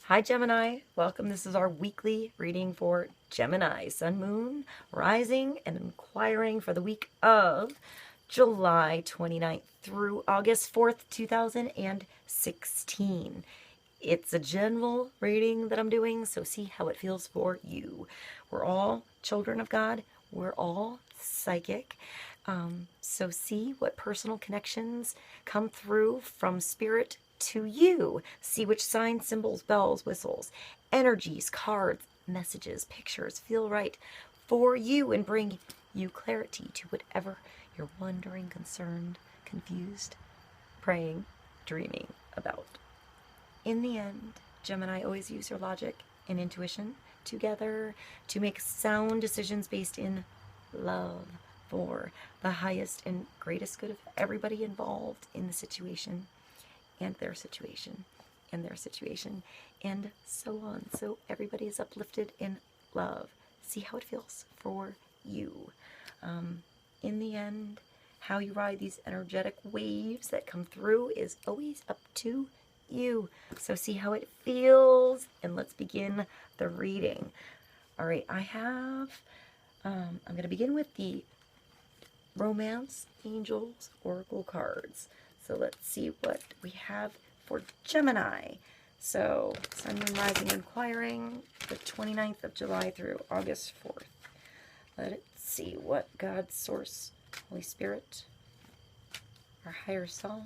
Hi Gemini, welcome. This is our weekly reading for Gemini, Sun, Moon, Rising, and Inquiring for the week of July 29th through August 4th, 2016. It's a general reading that I'm doing, so see how it feels for you. We're all children of God. We're all psychic. So see what personal connections come through from spirit to you. See which signs, symbols, bells, whistles, energies, cards, messages, pictures feel right for you and bring you clarity to whatever you're wondering, concerned, confused, praying, dreaming about. In the end, Gemini, always use your logic and intuition together to make sound decisions based in love for the highest and greatest good of everybody involved in the situation and their situation and their situation and so on. So everybody is uplifted in love. See how it feels for you. In the end, how you ride these energetic waves that come through is always up to you. So see how it feels, and let's begin the reading. All right, I'm going to begin with the Romance Angels Oracle cards. So let's see what we have for Gemini. So Sun, Moon, Rising, Inquiring, the 29th of July through August 4th. Let's see what God's source, Holy Spirit, our higher self,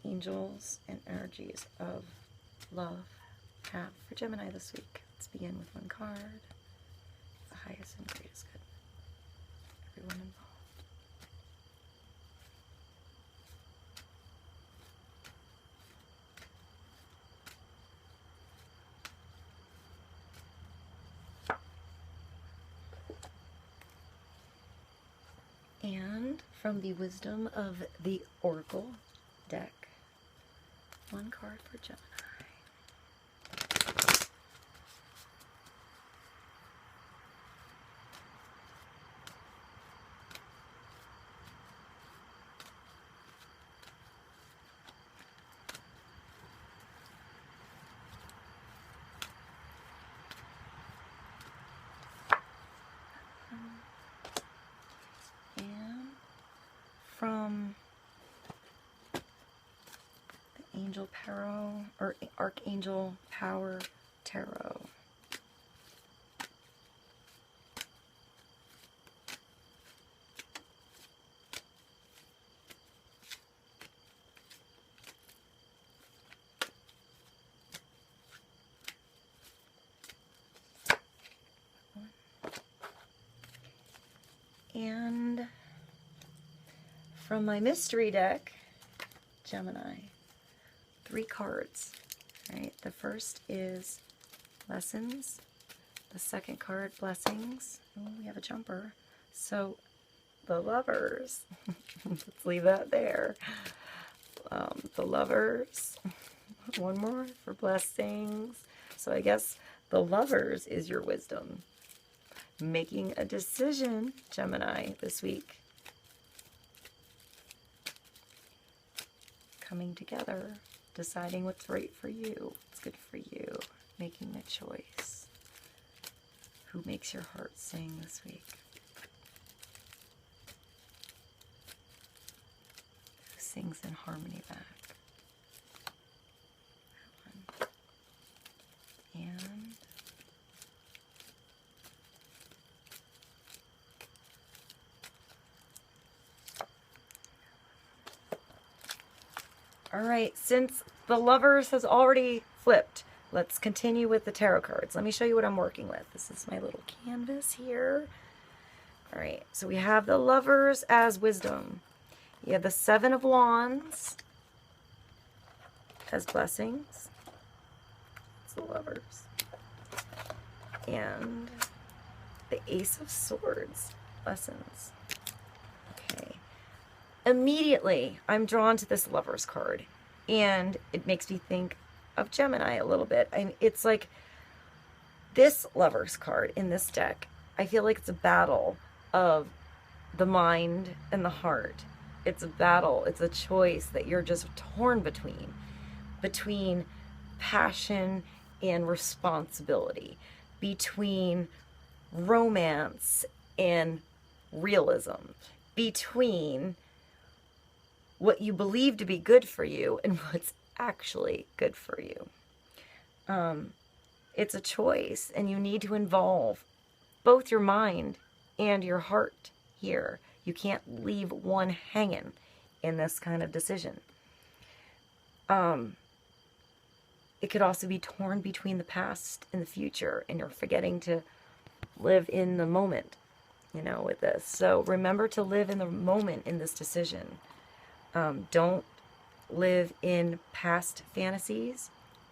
angels, and energies of love have for Gemini this week. Let's begin with one card. The highest and greatest good. Everyone involved. And from the Wisdom of the Oracle deck, one card for Gemini. From the Angel Tarot, or Archangel Power Tarot. And from my mystery deck, Gemini, 3 cards. Right, the first is Lessons. The second card, Blessings. Oh, we have a jumper. So, the Lovers. Let's leave that there. The Lovers. One more for Blessings. So I guess the Lovers is your wisdom. Making a decision, Gemini, this week. Coming together, deciding what's right for you, what's good for you, making a choice. Who makes your heart sing this week? Who sings in harmony back? That one. And all right, since the Lovers has already flipped, let's continue with the tarot cards. Let me show you what I'm working with. This is my little canvas here. All right, so we have the Lovers as wisdom. You have the 7 of Wands as blessings. It's the Lovers. And the Ace of Swords, lessons. Okay. Immediately, I'm drawn to this Lovers card, and it makes me think of Gemini a little bit. It's like this Lovers card in this deck, I feel like it's a battle of the mind and the heart. It's a battle. It's a choice that you're just torn between passion and responsibility, between romance and realism, between what you believe to be good for you and what's actually good for you. It's a choice, and you need to involve both your mind and your heart here. You can't leave one hanging in this kind of decision. It could also be torn between the past and the future, and you're forgetting to live in the moment, you know, with this. So remember to live in the moment in this decision. Don't live in past fantasies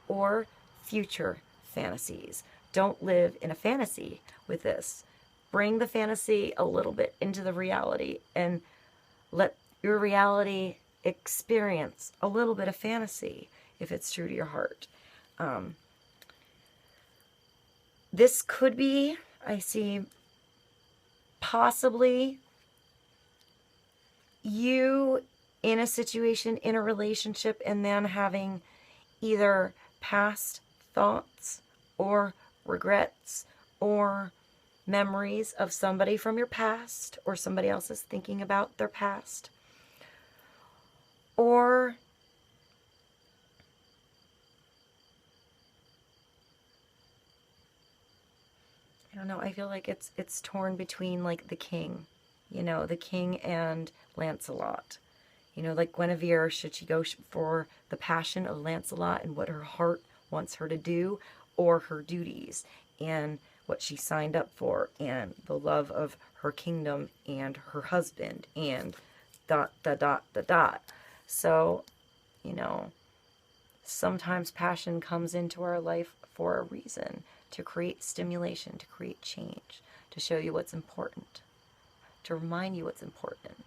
or future fantasies. Don't live in a fantasy with this. Bring the fantasy a little bit into the reality and let your reality experience a little bit of fantasy if it's true to your heart. This could be, I see, possibly you in a situation, in a relationship, and then having either past thoughts or regrets or memories of somebody from your past, or somebody else is thinking about their past, or I don't know, I feel like it's torn between like the king, you know, the king and Lancelot. You know, like Guinevere, should she go for the passion of Lancelot and what her heart wants her to do, or her duties and what she signed up for, and the love of her kingdom and her husband, and ... So, you know, sometimes passion comes into our life for a reason, to create stimulation, to create change, to show you what's important, to remind you what's important,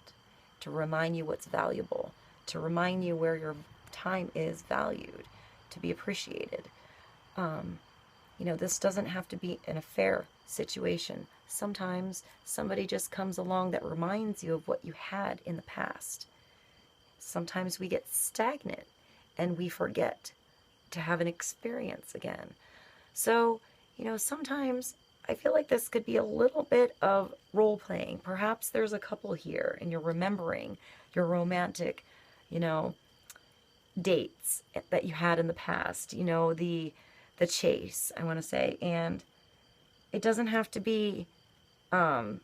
to remind you what's valuable, to remind you where your time is valued, to be appreciated. You know, this doesn't have to be an affair situation. Sometimes somebody just comes along that reminds you of what you had in the past. Sometimes we get stagnant and we forget to have an experience again. So, you know, sometimes I feel like this could be a little bit of role-playing. Perhaps there's a couple here and you're remembering your romantic, you know, dates that you had in the past, you know, the chase, I want to say, and it doesn't have to be gone.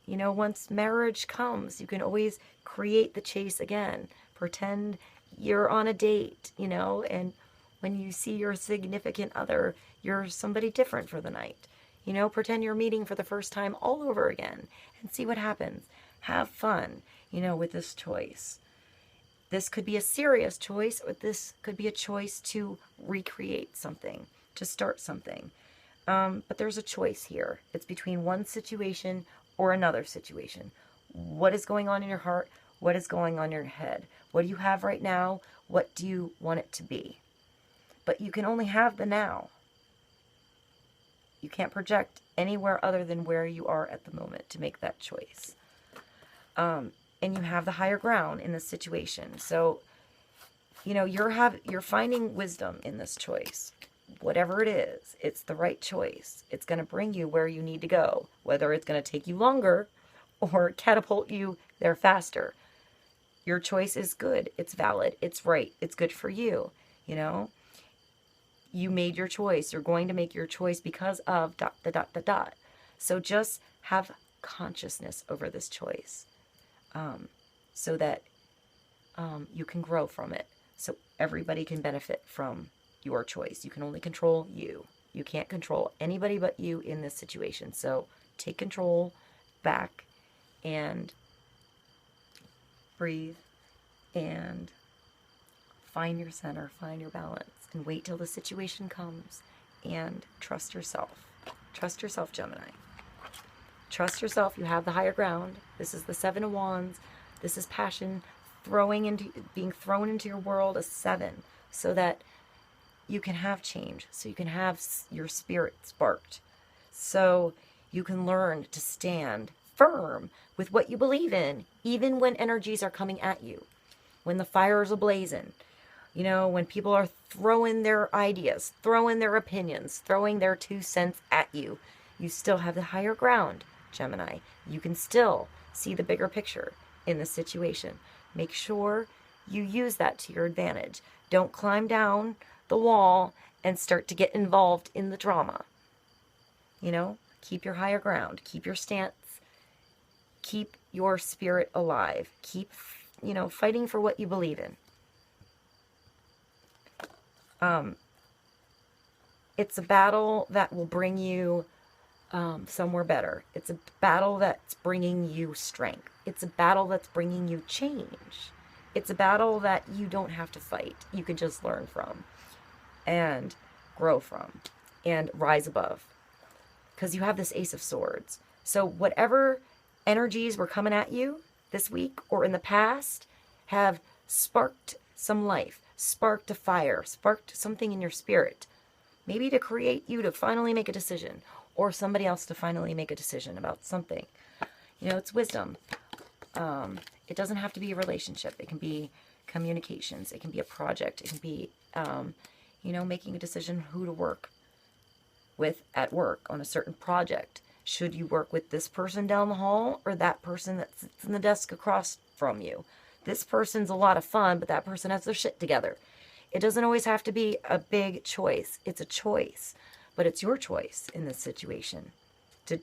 You know, once marriage comes, you can always create the chase again. Pretend you're on a date, you know, and when you see your significant other, you're somebody different for the night. You know, pretend you're meeting for the first time all over again and see what happens. Have fun, you know, with this choice. This could be a serious choice, or this could be a choice to recreate something, to start something. But there's a choice here. It's between one situation or another situation. What is going on in your heart? What is going on in your head? What do you have right now? What do you want it to be? But you can only have the now. You can't project anywhere other than where you are at the moment to make that choice. And you have the higher ground in this situation. So, you know, you're finding wisdom in this choice. Whatever it is, it's the right choice. It's going to bring you where you need to go, whether it's going to take you longer or catapult you there faster. Your choice is good. It's valid. It's right. It's good for you. You know, you made your choice. You're going to make your choice because of ... So just have consciousness over this choice. So that you can grow from it. So everybody can benefit from your choice. You can only control you. You can't control anybody but you in this situation. So take control back and breathe and find your center, find your balance, and wait till the situation comes and trust yourself. Trust yourself, Gemini. Trust yourself. You have the higher ground. This is the Seven of Wands. This is passion being thrown into your world, a 7, so that you can have change, so you can have your spirit sparked, so you can learn to stand firm with what you believe in, even when energies are coming at you, when the fire is ablazing. You know, when people are throwing their ideas, throwing their opinions, throwing their 2 cents at you, you still have the higher ground, Gemini. You can still see the bigger picture in the situation. Make sure you use that to your advantage. Don't climb down the wall and start to get involved in the drama. You know, keep your higher ground, keep your stance, keep your spirit alive, keep, you know, fighting for what you believe in. It's a battle that will bring you somewhere better. It's a battle that's bringing you strength. It's a battle that's bringing you change. It's a battle that you don't have to fight. You can just learn from and grow from and rise above. Because you have this Ace of Swords. So whatever energies were coming at you this week or in the past have sparked some life, sparked a fire, sparked something in your spirit. Maybe to create you to finally make a decision, or somebody else to finally make a decision about something. You know, it's wisdom. It doesn't have to be a relationship. It can be communications. It can be a project. It can be, you know, making a decision who to work with at work on a certain project. Should you work with this person down the hall or that person that sits in the desk across from you? This person's a lot of fun, but that person has their shit together. It doesn't always have to be a big choice. It's a choice, but it's your choice in this situation to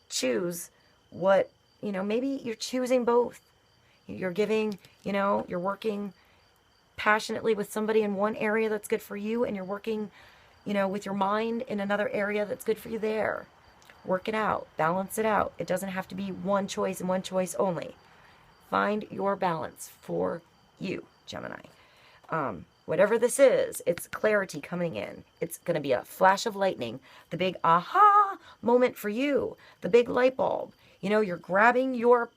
choose what, you know, maybe you're choosing both. You're giving, you know, you're working passionately with somebody in one area that's good for you, and you're working, you know, with your mind in another area that's good for you there. Work it out. Balance it out. It doesn't have to be one choice and one choice only. Find your balance for you, Gemini. Whatever this is, it's clarity coming in. It's going to be a flash of lightning, the big aha moment for you, the big light bulb. You know, you're grabbing your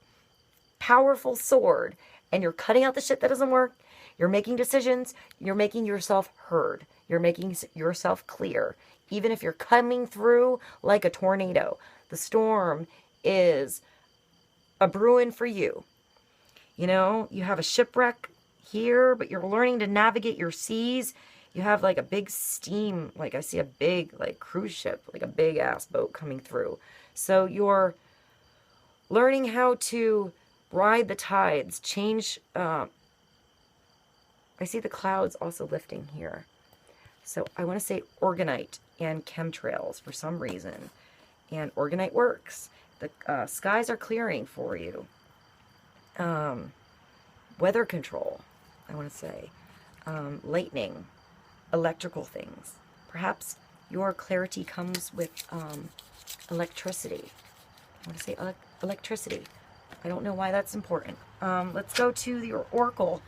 powerful sword and you're cutting out the shit that doesn't work. You're making decisions. You're making yourself heard. You're making yourself clear. Even if you're coming through like a tornado, the storm is a brewing for you. You know, you have a shipwreck here, but you're learning to navigate your seas. You have like a big steam, like I see a big like cruise ship, like a big ass boat coming through. So you're learning how to ride the tides, change. I see the clouds also lifting here. So I want to say organite and chemtrails for some reason. And organite works. The skies are clearing for you. Weather control, I want to say. Lightning, electrical things. Perhaps your clarity comes with electricity. I want to say electricity. I don't know why that's important. Let's go to your oracle.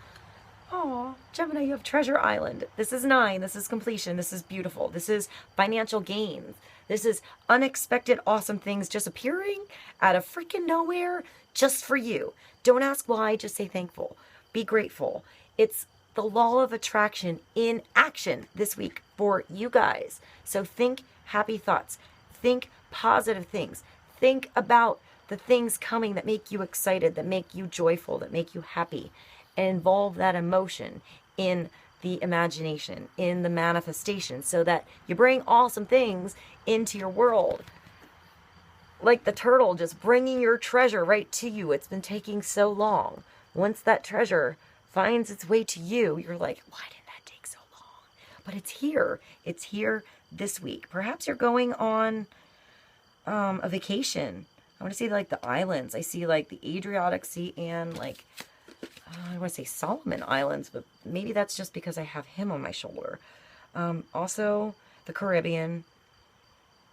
Oh, Gemini, you have Treasure Island. This is 9. This is completion. This is beautiful. This is financial gains. This is unexpected, awesome things just appearing out of freaking nowhere just for you. Don't ask why. Just say thankful. Be grateful. It's the law of attraction in action this week for you guys. So think happy thoughts. Think positive things. Think about the things coming that make you excited, that make you joyful, that make you happy. And involve that emotion in the imagination, in the manifestation, so that you bring awesome things into your world. Like the turtle just bringing your treasure right to you. It's been taking so long. Once that treasure finds its way to you, you're like, why did that take so long? But it's here. It's here this week. Perhaps you're going on a vacation. I want to see like the islands. I see like the Adriatic Sea and like I want to say Solomon Islands, but maybe that's just because I have him on my shoulder. Also, the Caribbean,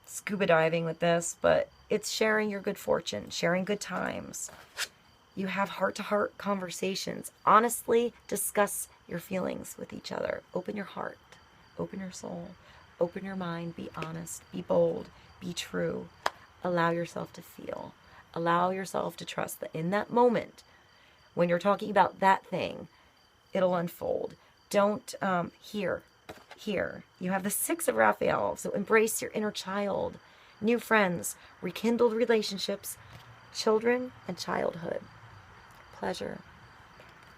scuba diving with this, but it's sharing your good fortune, sharing good times. You have heart-to-heart conversations. Honestly, discuss your feelings with each other. Open your heart, open your soul, open your mind, be honest, be bold, be true. Allow yourself to feel. Allow yourself to trust that in that moment, when you're talking about that thing, it'll unfold. Don't, here. You have the 6 of Raphael, so embrace your inner child. New friends, rekindled relationships, children and childhood. Pleasure.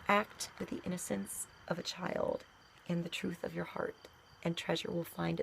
Act with the innocence of a child. in the truth of your heart, and treasure will find